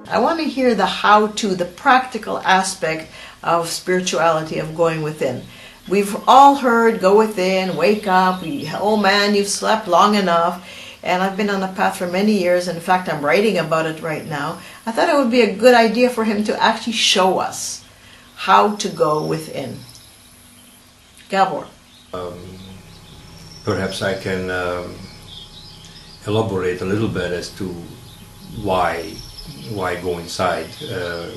I want to hear the how-to, the practical aspect of spirituality, of going within. We've all heard, go within, wake up, oh man, you've slept long enough. And I've been on the path for many years. In fact, I'm writing about it right now. I thought it would be a good idea for him to actually show us how to go within. Gábor. Perhaps I can elaborate a little bit as to why go inside.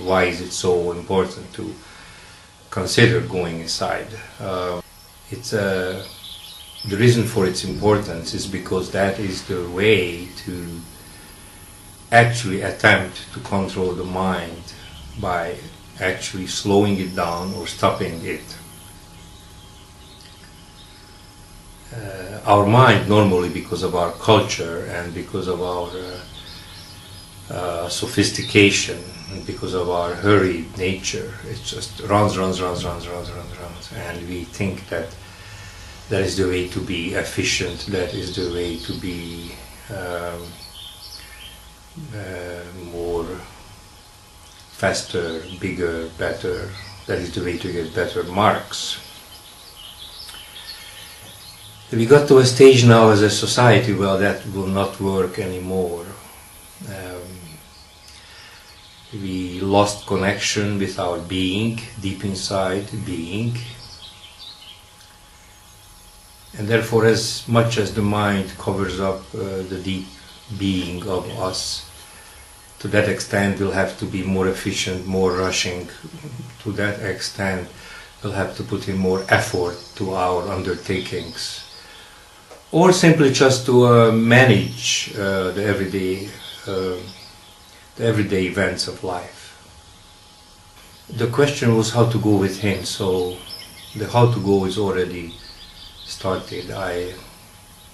Why is it so important to consider going inside? The reason for its importance is because that is the way to actually attempt to control the mind by actually slowing it down or stopping it. Our mind normally, because of our culture and because of our sophistication and because of our hurried nature, it just runs, and we think that that is the way to be efficient, that is the way to be more faster, bigger, better, that is the way to get better marks. We got to a stage now as a society where that will not work anymore. We lost connection with our being, deep inside being. And therefore, as much as the mind covers up the deep being of us, to that extent we'll have to be more efficient, more rushing. To that extent we'll have to put in more effort to our undertakings. Or simply just to manage the everyday events of life. The question was how to go within, so the how to go is already started.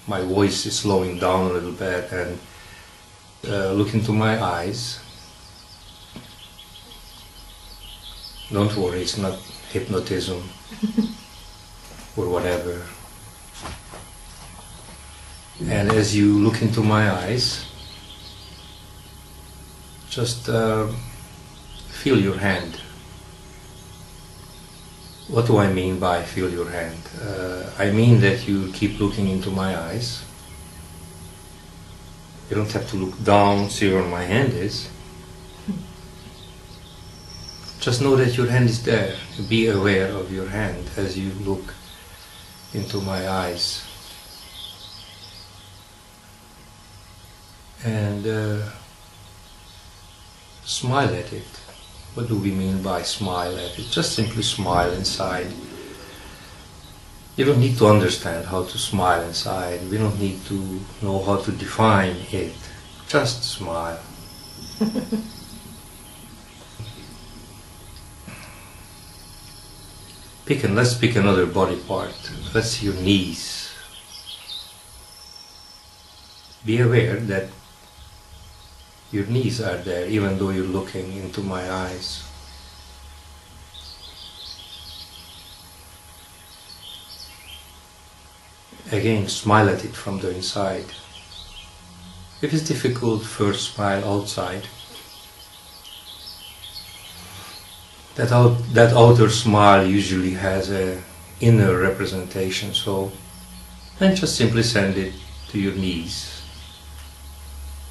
My voice is slowing down a little bit, and look into my eyes. Don't worry, it's not hypnotism or whatever. And as you look into my eyes, just feel your hand. What do I mean by feel your hand? I mean that you keep looking into my eyes. You don't have to look down, see where my hand is. Just know that your hand is there. Be aware of your hand as you look into my eyes. And smile at it. What do we mean by smile at it? Just simply smile inside. You don't need to understand how to smile inside. We don't need to know how to define it. Just smile. Let's pick another body part. Let's see your knees. Be aware that your knees are there, even though you're looking into my eyes. Again, smile at it from the inside. If it's difficult, first smile outside. That outer smile usually has an inner representation, so then just simply send it to your knees.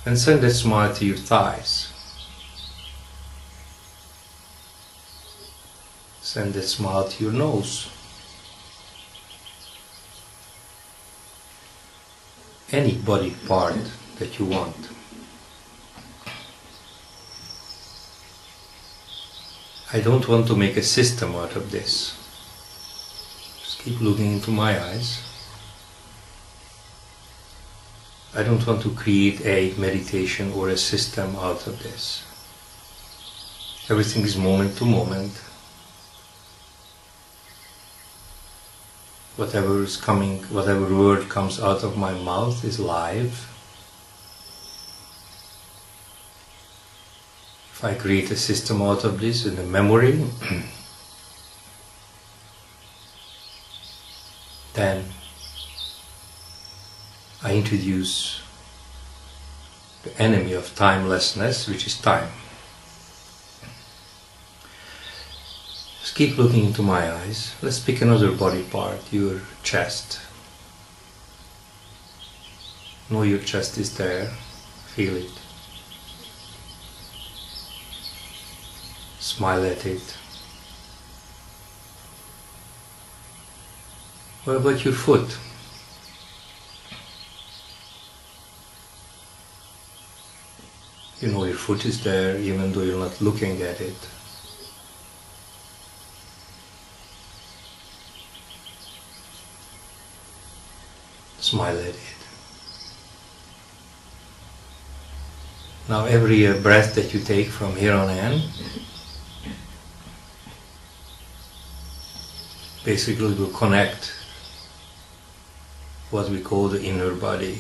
And send that smile to your thighs. Send that smile to your nose. Any body part that you want. I don't want to make a system out of this. Just keep looking into my eyes. I don't want to create a meditation or a system out of this. Everything is moment to moment. Whatever is coming, whatever word comes out of my mouth is live. If I create a system out of this in a memory, then I introduce the enemy of timelessness, which is time. Just keep looking into my eyes. Let's pick another body part, your chest. Know your chest is there. Feel it. Smile at it. What about your foot? You know your foot is there even though you're not looking at it. Smile at it. Now every breath that you take from here on in basically will connect what we call the inner body.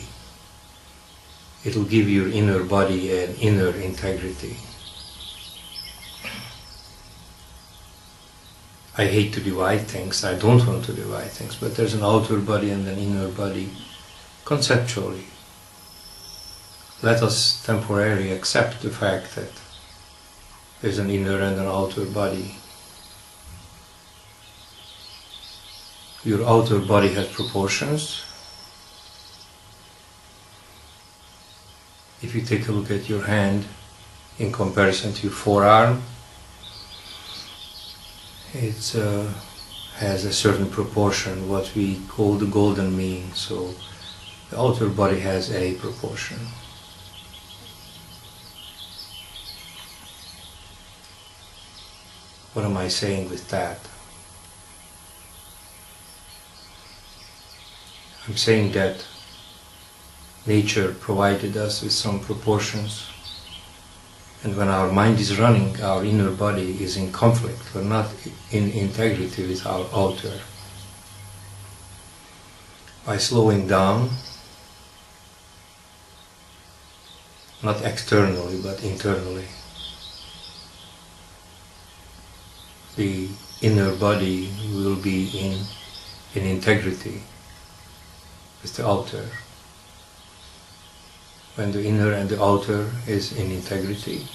It will give your inner body an inner integrity. I hate to divide things, I don't want to divide things, but there's an outer body and an inner body conceptually. Let us temporarily accept the fact that there's an inner and an outer body. Your outer body has proportions. If you take a look at your hand in comparison to your forearm, it has a certain proportion, what we call the golden mean. So the outer body has a proportion. What am I saying with that? I'm saying that nature provided us with some proportions, and when our mind is running, our inner body is in conflict. We're not in integrity with our outer. By slowing down, not externally but internally, the inner body will be in integrity with the outer. When the inner and the outer is in integrity,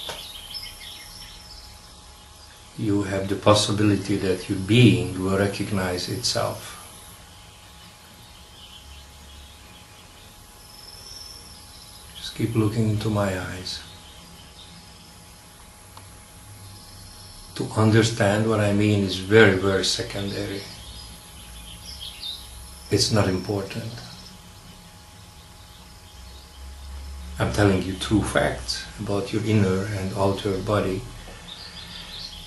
you have the possibility that your being will recognize itself. Just keep looking into my eyes. To understand what I mean is very, very secondary. It's not important. I'm telling you true facts about your inner and outer body.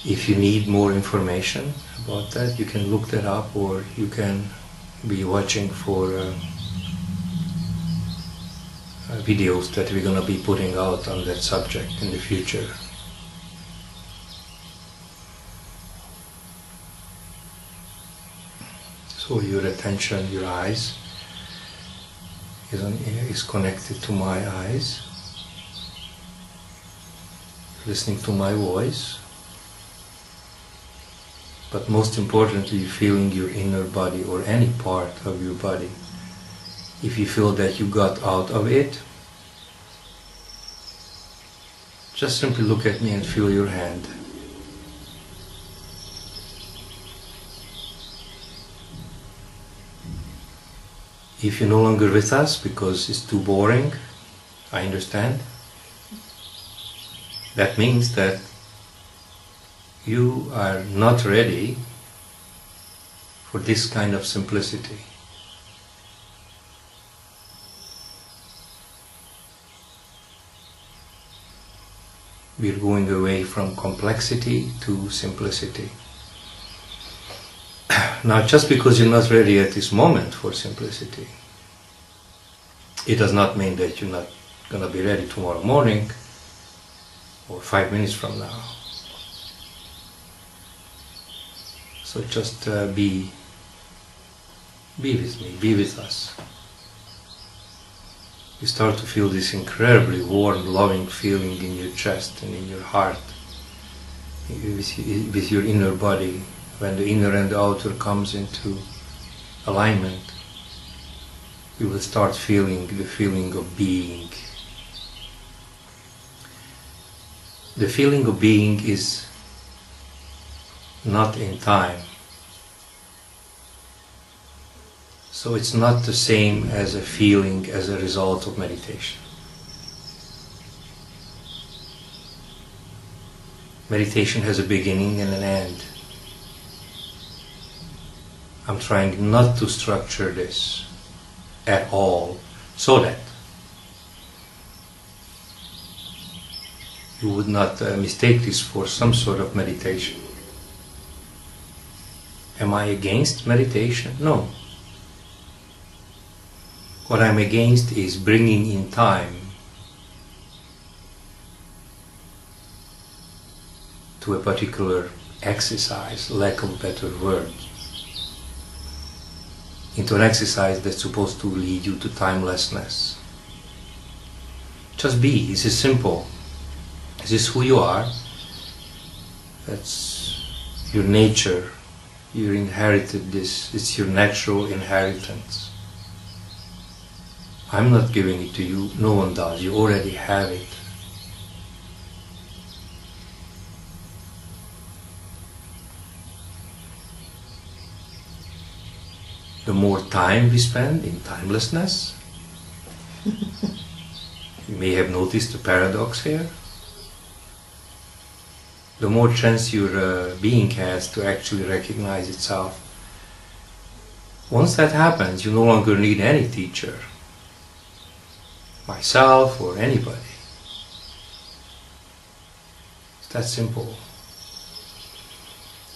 If you need more information about that, you can look that up, or you can be watching for videos that we're going to be putting out on that subject in the future. So your attention, your eyes, is connected to my eyes, listening to my voice, but most importantly feeling your inner body or any part of your body. If you feel that you got out of it, just simply look at me and feel your hand. If you're no longer with us because it's too boring, I understand. That means that you are not ready for this kind of simplicity. We're going away from complexity to simplicity. Now, just because you're not ready at this moment for simplicity, it does not mean that you're not going to be ready tomorrow morning or 5 minutes from now. So just be with me, be with us. You start to feel this incredibly warm, loving feeling in your chest and in your heart, with your inner body. When the inner and the outer comes into alignment, you will start feeling the feeling of being. The feeling of being is not in time. So it's not the same as a feeling as a result of meditation. Meditation has a beginning and an end. I'm trying not to structure this at all, so that you would not mistake this for some sort of meditation. Am I against meditation? No. What I'm against is bringing in time to a particular exercise, lack of a better word, into an exercise that's supposed to lead you to timelessness. Just be. This is simple. This is who you are. That's your nature. You inherited this. It's your natural inheritance. I'm not giving it to you. No one does. You already have it. The more time we spend in timelessness, you may have noticed the paradox here, the more chance your being has to actually recognize itself. Once that happens, you no longer need any teacher, myself or anybody. It's that simple.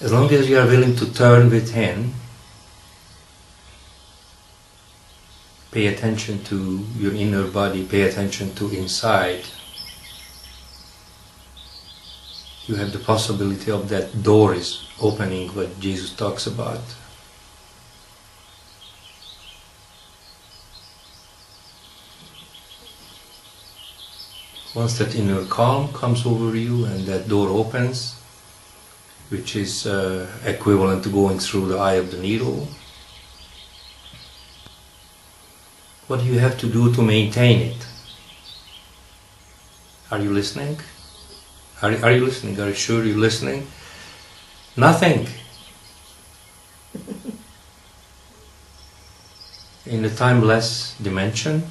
As long as you are willing to turn within, pay attention to your inner body, pay attention to inside, you have the possibility of that door is opening, what Jesus talks about. Once that inner calm comes over you and that door opens, which is equivalent to going through the eye of the needle, what do you have to do to maintain it? Are you listening? Are you listening? Are you sure you're listening? Nothing. In the timeless dimension,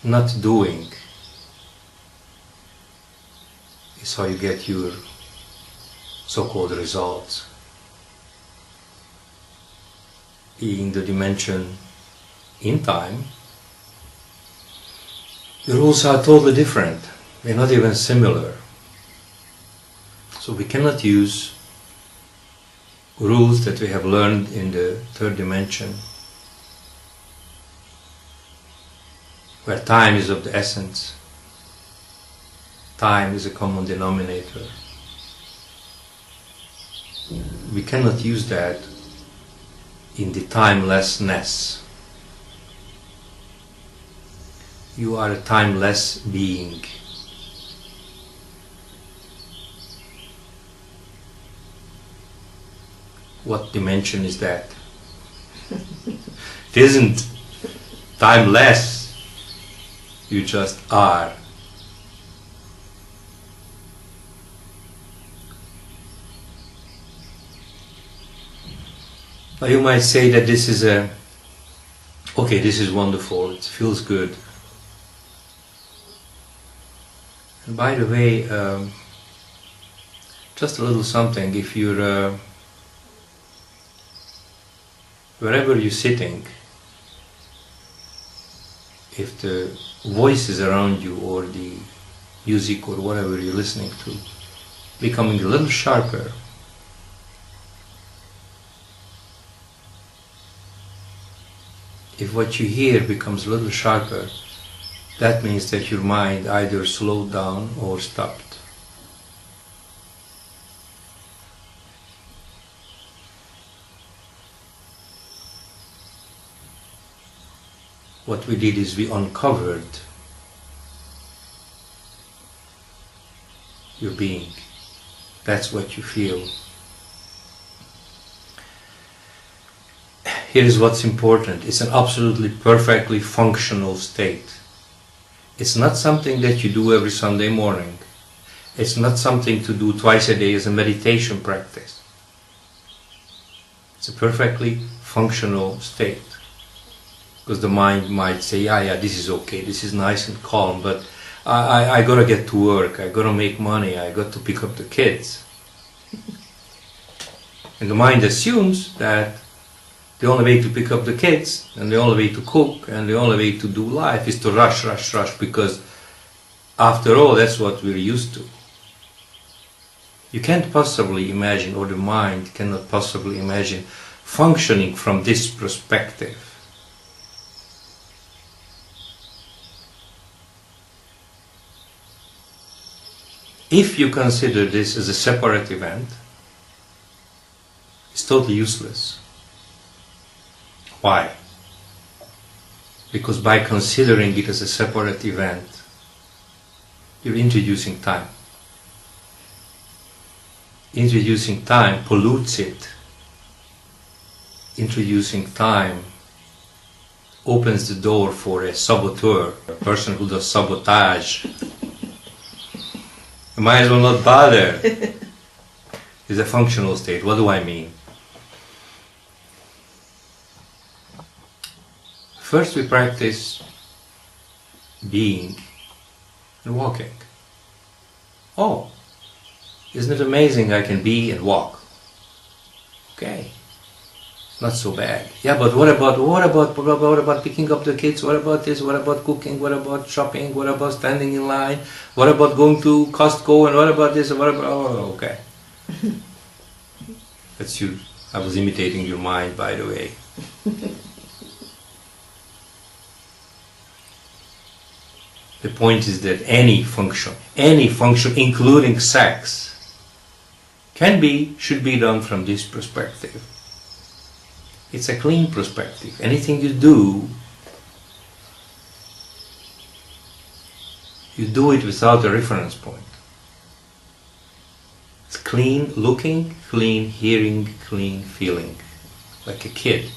not doing is how you get your so-called results. In the dimension in time, the rules are totally different. They're not even similar. So we cannot use rules that we have learned in the third dimension, where time is of the essence. Time is a common denominator. We cannot use that in the timelessness. You are a timeless being. What dimension is that? It isn't timeless. You just are. Now you might say that this is okay, this is wonderful, it feels good. And by the way, just a little something, if you're, wherever you're sitting, if the voices around you or the music or whatever you're listening to becoming a little sharper, if what you hear becomes a little sharper, that means that your mind either slowed down or stopped. What we did is we uncovered your being. That's what you feel. Here is what's important. It's an absolutely perfectly functional state. It's not something that you do every Sunday morning. It's not something to do twice a day as a meditation practice. It's a perfectly functional state. Because the mind might say, yeah, this is okay, this is nice and calm, but I gotta get to work, I gotta make money, I got to pick up the kids. And the mind assumes that the only way to pick up the kids, and the only way to cook, and the only way to do life is to rush, rush, rush, because after all, that's what we're used to. You can't possibly imagine, or the mind cannot possibly imagine, functioning from this perspective. If you consider this as a separate event, it's totally useless. Why? Because by considering it as a separate event, you're introducing time. Introducing time pollutes it. Introducing time opens the door for a saboteur, a person who does sabotage. You might as well not bother. It's a functional state. What do I mean? First we practice being and walking. Oh, isn't it amazing I can be and walk? Okay, not so bad. Yeah, but what about picking up the kids? What about this? What about cooking? What about shopping? What about standing in line? What about going to Costco? And what about this? And what about, oh, okay. That's you. I was imitating your mind, by the way. The point is that any function, including sex, should be done from this perspective. It's a clean perspective. Anything you do it without a reference point. It's clean looking, clean hearing, clean feeling, like a kid.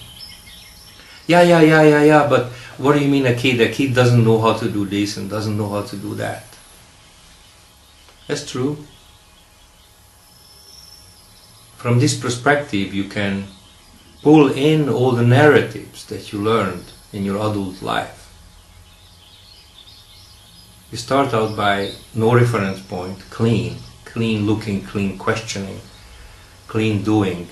Yeah, but what do you mean a kid? A kid doesn't know how to do this and doesn't know how to do that. That's true. From this perspective, you can pull in all the narratives that you learned in your adult life. You start out by no reference point, clean looking, clean questioning, clean doing.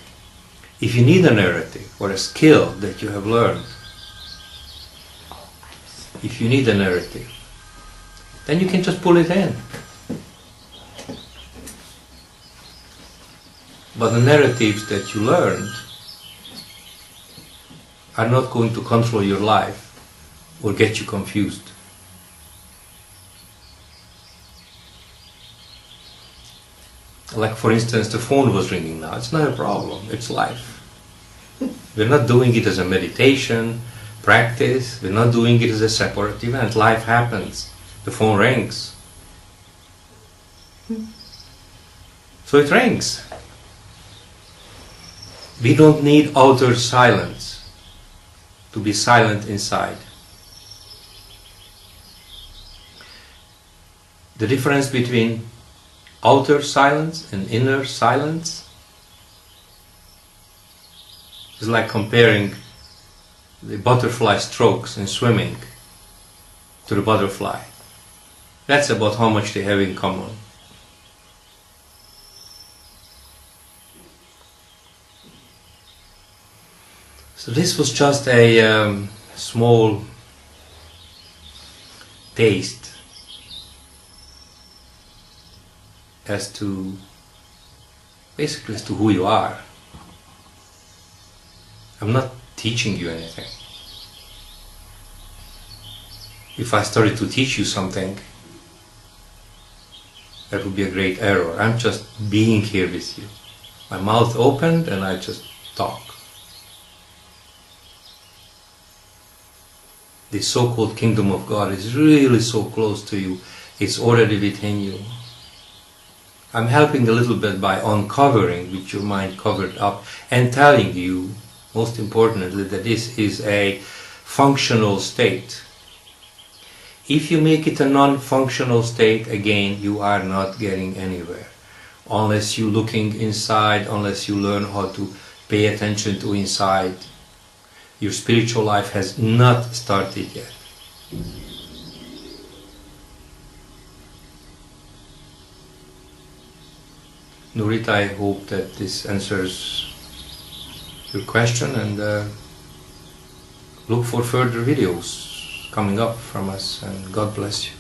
If you need a narrative or a skill that you have learned, if you need a narrative, then you can just pull it in. But the narratives that you learned are not going to control your life or get you confused. Like, for instance, the phone was ringing now. It's not a problem. It's life. We're not doing it as a meditation practice. We're not doing it as a separate event. Life happens. The phone rings. So it rings. We don't need outer silence to be silent inside. The difference between outer silence and inner silence is like comparing the butterfly strokes in swimming to the butterfly. That's about how much they have in common. So this was just a small taste as to who you are. I'm not teaching you anything. If I started to teach you something, that would be a great error. I'm just being here with you. My mouth opened and I just talk. The so-called kingdom of God is really so close to you. It's already within you. I'm helping a little bit by uncovering which your mind covered up and telling you, most importantly, that this is a functional state. If you make it a non-functional state, again, you are not getting anywhere. Unless you're looking inside, unless you learn how to pay attention to inside, your spiritual life has not started yet. Nurit, I hope that this answers your question, and look for further videos coming up from us, and God bless you.